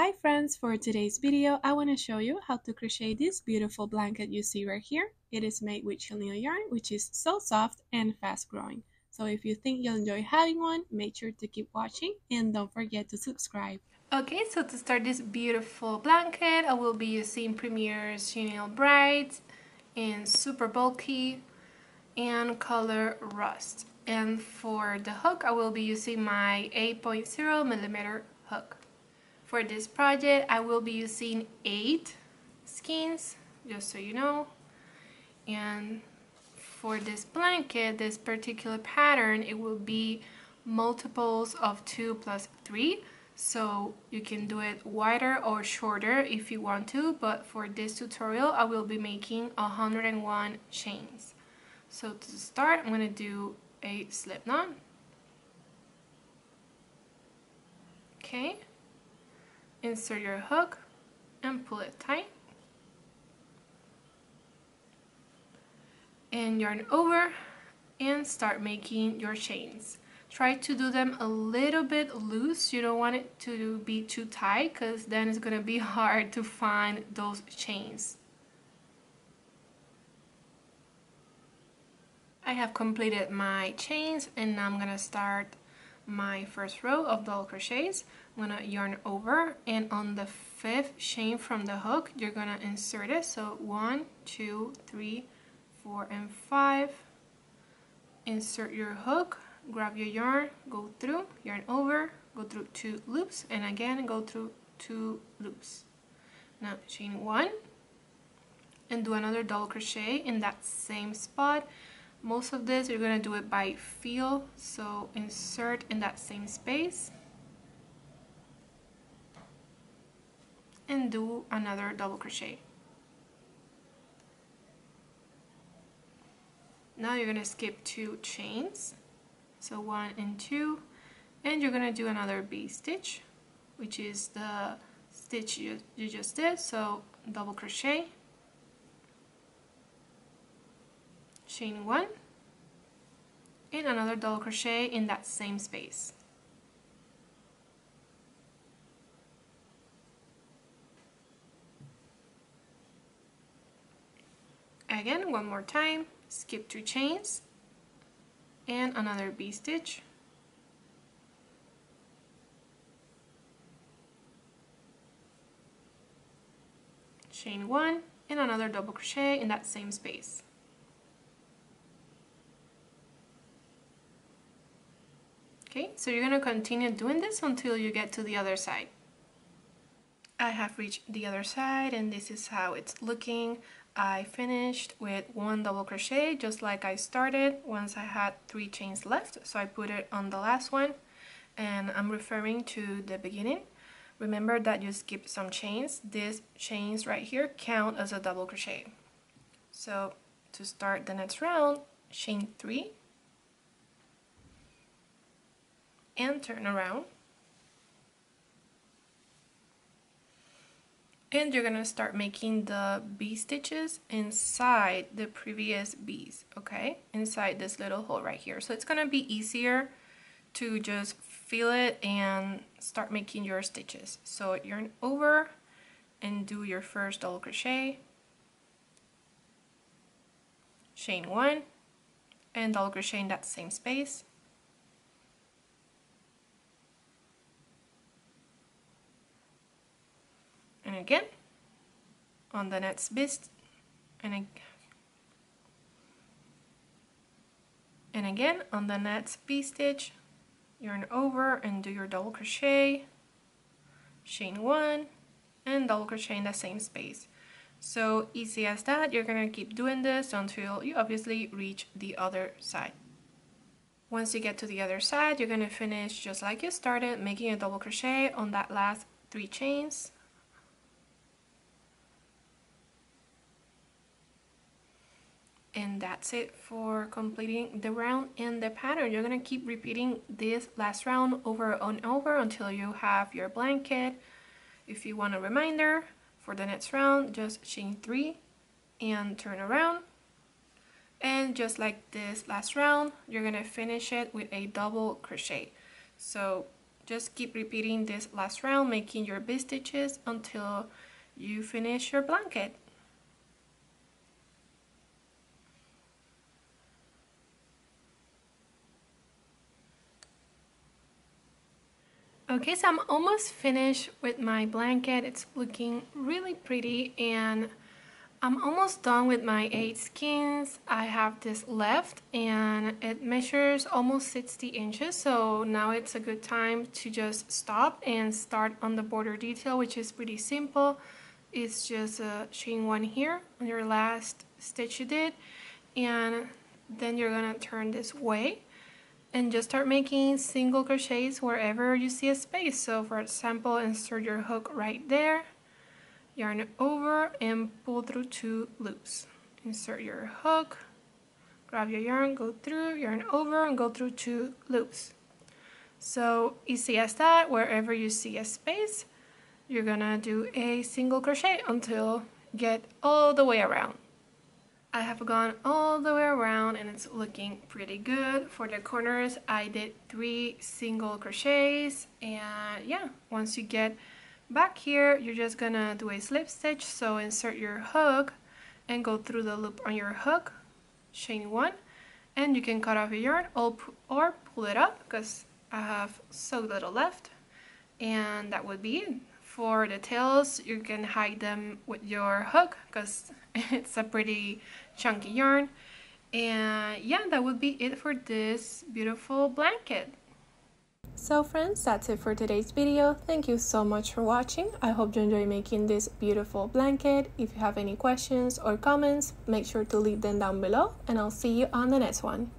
Hi friends, for today's video I want to show you how to crochet this beautiful blanket you see right here. It is made with chenille yarn, which is so soft and fast growing. So if you think you'll enjoy having one, make sure to keep watching and don't forget to subscribe. Okay, so to start this beautiful blanket I will be using Premier's Chenille Bright in super bulky and color rust. And for the hook I will be using my 8.0mm hook. For this project, I will be using 8 skeins, just so you know. And for this blanket, this particular pattern, it will be multiples of 2 plus 3. So you can do it wider or shorter if you want to, but for this tutorial, I will be making 101 chains. So to start, I'm going to do a slip knot. Okay. Insert your hook and pull it tight and yarn over and start making your chains. Try to do them a little bit loose. You don't want it to be too tight because then it's going to be hard to find those chains. I have completed my chains and now I'm going to start my first row of double crochets. I'm going to yarn over, and on the 5th chain from the hook you're going to insert it. So 1, 2, 3, 4 and 5. Insert your hook, grab your yarn, go through, yarn over, go through 2 loops, and again go through 2 loops. Now chain 1 and do another double crochet in that same spot. Most of this you're going to do it by feel, so insert in that same space and do another double crochet. Now you're going to skip 2 chains, so 1 and 2, and you're going to do another V-stitch, which is the stitch you just did. So double crochet, chain 1 and another double crochet in that same space. Again, one more time, skip 2 chains and another V-stitch, chain 1 and another double crochet in that same space. Okay, so you're going to continue doing this until you get to the other side. I have reached the other side and this is how it's looking. I finished with 1 double crochet just like I started once I had 3 chains left, so I put it on the last one, and I'm referring to the beginning. Remember that you skipped some chains. These chains right here count as a double crochet. So to start the next round, chain 3 and turn around, and you're gonna start making the V stitches inside the previous V's, okay? Inside this little hole right here. So it's gonna be easier to just feel it and start making your stitches. So yarn over and do your first double crochet, chain 1 and double crochet in that same space, and again on the next bit, and again on the next V-stitch, yarn over and do your double crochet, chain 1 and double crochet in the same space. So easy as that. You're gonna keep doing this until you obviously reach the other side. Once you get to the other side, you're gonna finish just like you started, making a double crochet on that last 3 chains. And that's it for completing the round and the pattern. You're gonna keep repeating this last round over and over until you have your blanket. If you want a reminder for the next round, just chain 3 and turn around. And just like this last round, you're gonna finish it with a double crochet. So just keep repeating this last round, making your V-stitches until you finish your blanket. Okay, so I'm almost finished with my blanket. It's looking really pretty, and I'm almost done with my 8 skeins. I have this left and it measures almost 60 inches, so now it's a good time to just stop and start on the border detail, which is pretty simple. It's just chain 1 here on your last stitch you did, and then you're gonna turn this way and just start making single crochets wherever you see a space. So for example, insert your hook right there, yarn over and pull through 2 loops. Insert your hook, grab your yarn, go through, yarn over and go through 2 loops. So easy as that. Wherever you see a space, you're gonna do a single crochet until you get all the way around. I have gone all the way around and it's looking pretty good. For the corners, I did 3 single crochets, and yeah, once you get back here, you're just gonna do a slip stitch. So insert your hook and go through the loop on your hook, chain 1, and you can cut off your yarn or pull it up because I have so little left, and that would be it. For the tails, you can hide them with your hook because it's a pretty chunky yarn. And yeah, that would be it for this beautiful blanket. So friends, that's it for today's video. Thank you so much for watching. I hope you enjoy making this beautiful blanket. If you have any questions or comments, make sure to leave them down below, and I'll see you on the next one.